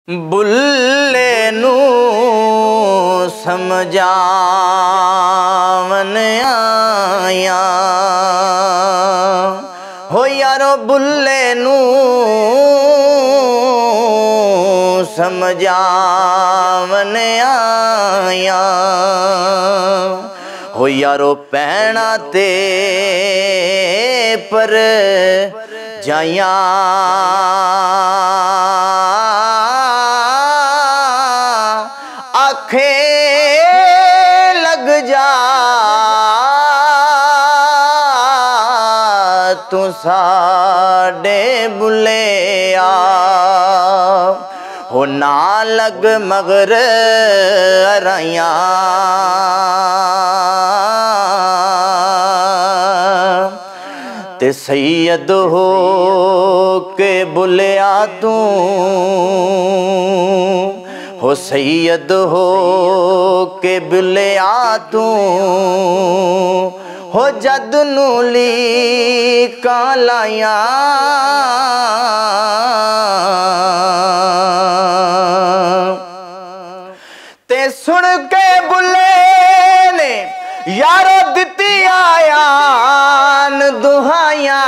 बुल्ले नू समझावन आया हो यारो, बुल्ले नू समझावन आया हो यारो, पैना ते पर जाया आखे लग जा तू साडे बुलिया हो, ना लग मगर अराया ते सैयद हो के बुलिया तू हो, सैयद हो के बुलिया तू हो, जद नूली कालाया ते सुन के बुले ने यारो दिती आयान दुहाया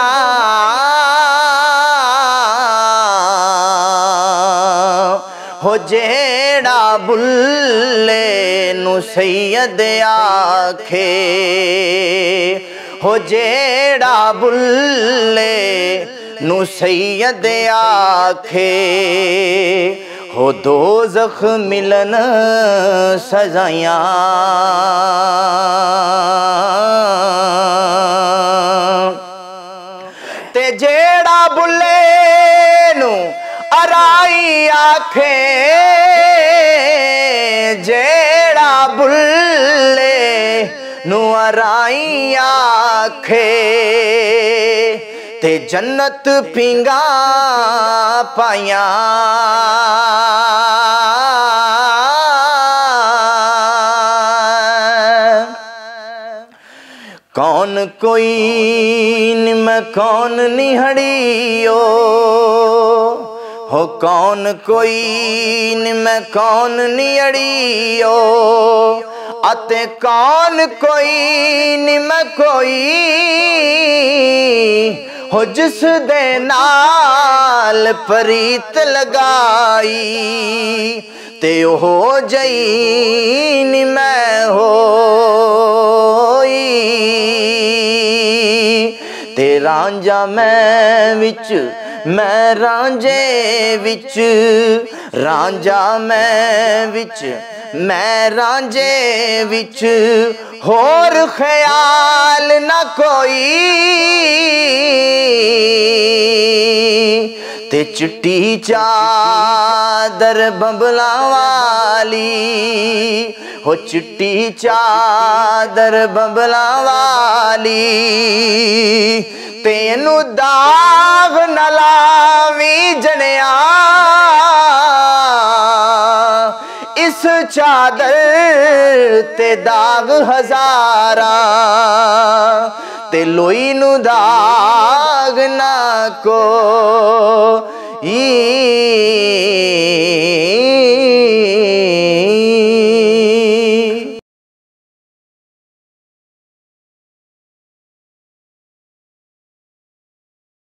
हो, जेड़ा बुल्ले नू सैयद आखे हो, जेड़ा बुल्ले नू सैयद आखे हो, दोज़ख मिलन सजाया ते जेड़ा बुल्ले नू अराई आखे, जेड़ा बुल्ले नू अराई आखे ते जन्नत पिंगा पाया कौन कोई निम कौन निहड़ियो हो, कौन कोई निम कौन निहड़ियो अते कौन कोई निम कोई हो, जिस दे नाल प्रीत लगाई ते हो जई निम होई ते रांझा मैं विच मैं रांझे विच, रांझा मैं विच मैं रांझे विच होर ख्याल न कोई ते चिट्टी चादर बंबला वाली हो, चिट्टी चादर बंबला वाली तेनू दाग न लावी जनिया इस चादर ते दाग हजारा ते लोई नू दाग ना को